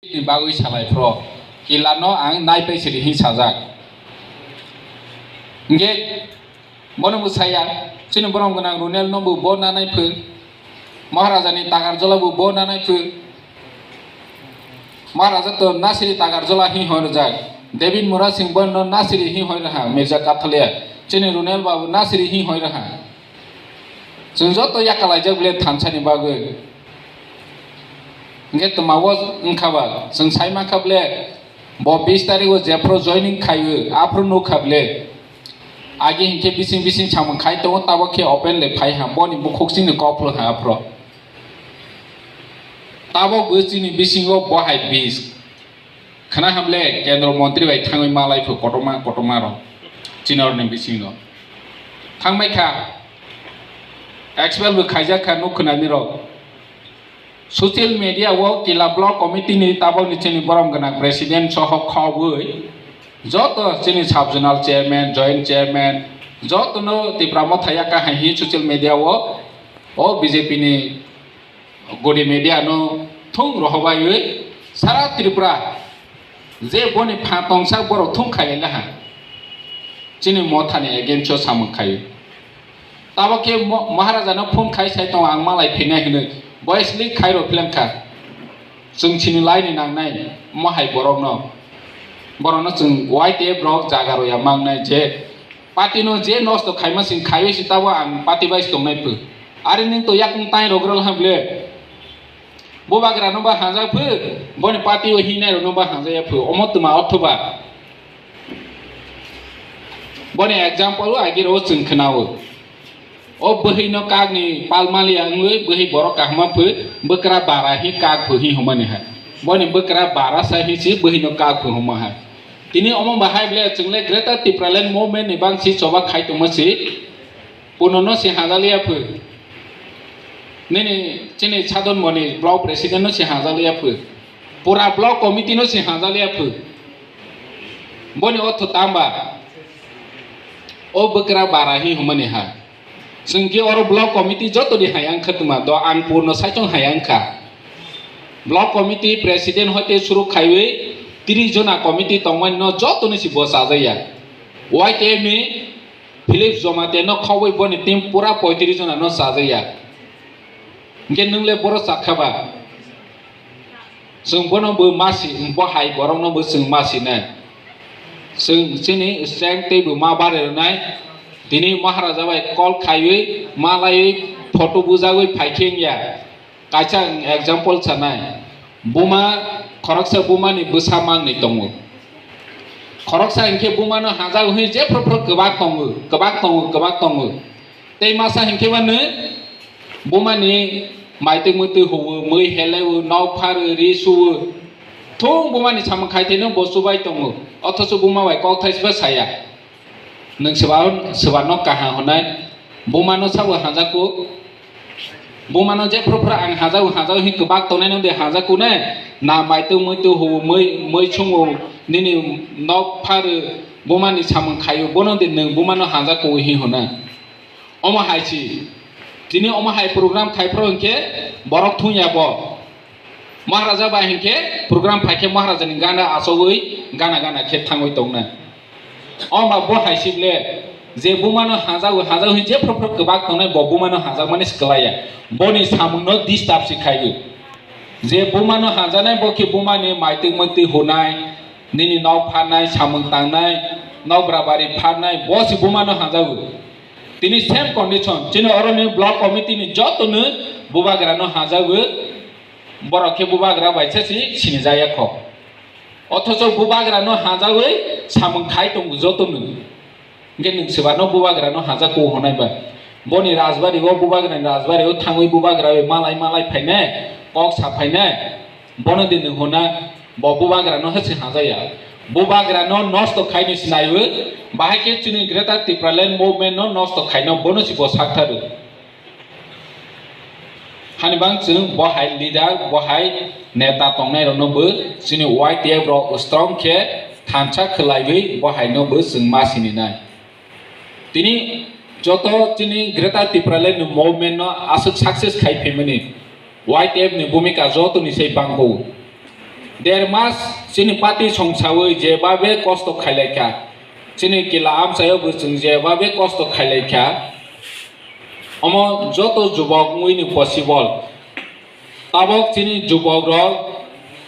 Bagwi salai pro kilano ang naipai silihi sajak nge mono musaya sini borong gunang runel no bu bona nai pu maharaja ni tagar jola bu bona nai pu maharaja to nasiri tagar jola hi hor jak David Mura Singh bono nasiri hi hoi raha Mirza Kathalia sini runel babu nasiri hi hoi raha जों तो याकालाय जग बले थानसानि बागै nge tamawo ngkhaba जों साइमा खाबले ब 20 तारिखो जेफ्रो जॉइनिंग खायो आफ्रो नो खाबले आगे हिंके बिसिं बिसिं साम खाय तो ताबो के ओपन ले फाइ हा बनि बुखोक्सिनि कफलो हा आफ्रो ताबो गोसिनि बिसिंगो बहाय 20 खना हमले केंद्र मंत्री बाय थाङै मालायफो कटमा र चिनरनि बिसिंगो थांबाय खा एक्सपेल बो खायजा खा नु खोनानि र Social media wo kila blog committee ni tabang ni chini borom gana president soho khawui joto chini sub zonal chairman joint chairman joto no Tipra Motha ya ka hi social media wo o BJP ni godi media no thung rohbai sara Tripura je boni phatong sa boro thung khaile ha chini Motha ni against cho sam khai tabake maharaja no phone khai sai tong ang malai phina hine Boys League Cairo Planka जों चिनि लाइनि नांनाय महाय बरनो जों वाइट ए ब्लॉक जागारया मांगनाय जे पार्टीनो जे नस्त खायमासिन खायो सिताबो आं पार्टी बाइस दंनाय फो आरो नों तो याकं ताइ रग्रल हाबले बोबाग्रानो बा हाजा फो बनि पार्टी ओ हिनाय रनो बा हाजा फो अमतमा अथबा बनि एग्जांपल आगिरो जों खोनावो ओ बहिनो कागनि पालमाली आंगै बहि बर काहमा फो बकरा बारा हि काग फो हि हमने हा बनि बकरा बारा साहि सि बहिनो काग फो हमा हा तिनि अम बाहाय ब्ले जोंले ग्रेटर टिप्रालेन्ड मुभमेन्ट नि बांसि सबा खायतमसि पुननो सि हाजालिया फो नेने चिनि सादन मनि ब्लॉक प्रेसिडेंट नो सि हाजालिया फो पूरा ब्लॉक कमिटी नो सि हाजालिया फो बनि अथ तांबा ओ बकरा बारा हि हमने हा जोंखि अर ब्लॉक कमिटी जतो दि हायां खतमा द आं पूर्ण साइचं हायां खा ब्लॉक कमिटी प्रेसिडेंट होते शुरू खाइवे 30 जना कमिटी तंगमन न जतो निसि बसा जाया वाइटे मे फिलिप जमाते न खवै बनि टीम पूरा 35 जना न साजाया गे नंले बर साखाबा जों बनबो मासि बहाय बरंनबो जों मासि ना जों सिनि स्ट्रेंथबो मा बारेनाय दिनै महाराजा बाय कल खायै मालायै फटो बुजागै फाइखेंया काचा एग्जांपल सानाय बुमा खरकसा बुमानि बोसा मांनै दङ खरकसा हिंखे बुमानो हाजाग होय जे प्रप्र गोबाक दङ तै मासा हिंखे बानो बुमानि माइते मते होवो मै हेलेवो नाव फार रिसु थुं बुमानि साम खायथेनो बसुबाय दङ अथस बुमा बाय कल थाइसबा साया नों सेबानो काहा होनाय बुमानो साबो हाजाको बुमानो जे प्रप्र आं हाजाव हि गोबाक तनाय नदे हाजाको ने ना माइतो मतो हो मै छंगो निनि नक फार बुमानि साम खायो बनो दे नों बुमानो हाजाको हि होना अमा हायसि दिनै अमा हाय प्रोग्राम खायफ्रो हंके बरक थुयाबो महाराजा बा हंके प्रोग्राम फायखे महाराजानि गाना आसौयै गाना खे थांगै दंना अमा बहायसिबले जे बुमानो हाजाव हि जे प्रप्र गोबाक तनाय बुमानो हाजाव माने सिखलाया बनि सामुनो डिस्टार्ब सिखायो जे बुमानो हाजानाय बखि बुमानि माइते मते होनाय निनि नाव फानाय सामुं तांनाय नावब्राबारि फानाय बसि बुमानो हाजाव तिनि सेम कंडिशन चिनो अरनि ब्लॉक कमिटी नि जतनो बुबाग्रानो हाजाव बरखे बुबाग्रा बायसेसि सिनि जायाख अथच बुबाग्रानो हाजावै सामुं खाय दं जतनो नगे नोंसोबानो बुबाग्रानो हाजाखौ होनायबा बनि राजबारियाव बुबाग्रानि राजबारियाव थाङै बुबाग्रा मालाय फायनाय कक साफायनाय बनो दिन होना बुबाग्रानो हसे हाजाया बुबाग्रानो नष्ट खायनि सिनायो बाहायके चिनि ग्रेटर टिप्रालेन्ड मुभमेन्ट नो नष्ट खायनो बनोसि बसाखथारो हानिबां जों बहाय लिडार बहाय नेता तंनाय रनबो चिनि वाइट ए ब्र स्ट्रंग के थानसा खलायबै बहायनोबो जों मासिनि नाय दिनै जत चिनि ग्रेटर टिप्रालेन्ड मुभमेन्ट नो आसो सक्सेस खायफेमनि वाइट ए नि भूमिका जत निसै बांगौ 1.5 মাস চিনি পাতি সংসাवै जेबाबे कस्त खायलायखा চিনি কিলা আমসাयाव बोसों जेबाबे कस्त खायलायखा अम যত যুবক মুইনি পসিবল তাবক চিনি যুবক রক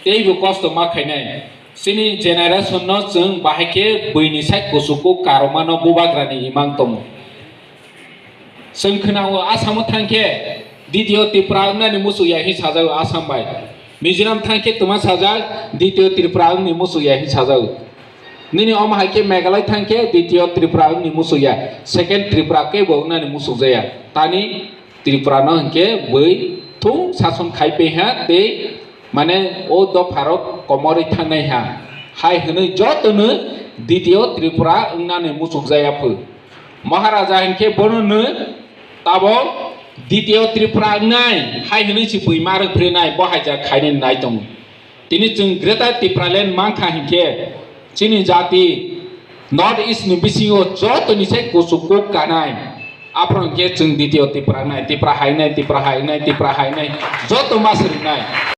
এইবো কষ্ট मा खायनाय চিনি জেনারেশন ন जों बाहायके बैनि साइ कुसुकु कारोमानो बुबाग्रानि इमां दं जों खोनावो आसामाव थांखे द्वितीय त्रिपुरा होननानै मुसुया हिसाजाव आसाम बाय मिजोराम थांखे तुमा साजा द्वितीय त्रिपुरा होननानै मुसुया हिसाजाव निनि अमहायके मेघालय थांखे द्वितीय त्रिपुरा होननानै मुसुया सेकेंड त्रिपुरा के बो होननानै मुसुजाया तानि त्रिपुरा न हंके बै थुं शासन खायपेहा ते माने ओ द भारत कमरै थांनाय हा हाय होनो जतनो द्वितीय त्रिपुरा होननानै मुसुजाया फो महाराजा हंके बननो ताबो द्वितीय त्रिपुरा नाय हाय होनो सि बैमार फ्रेनाय बहायजा खायने नाय दं तिनि जों ग्रेटर टिप्रालेन्ड मांखा हंके चिनि जाति नॉर्थ ईस्ट नि बिसिङो जतनि से कुसुकु कानाय आप्रन के जों द्वितीय त्रिपुरा नाय त्रिपुरा हायनाय जत मासरि नाय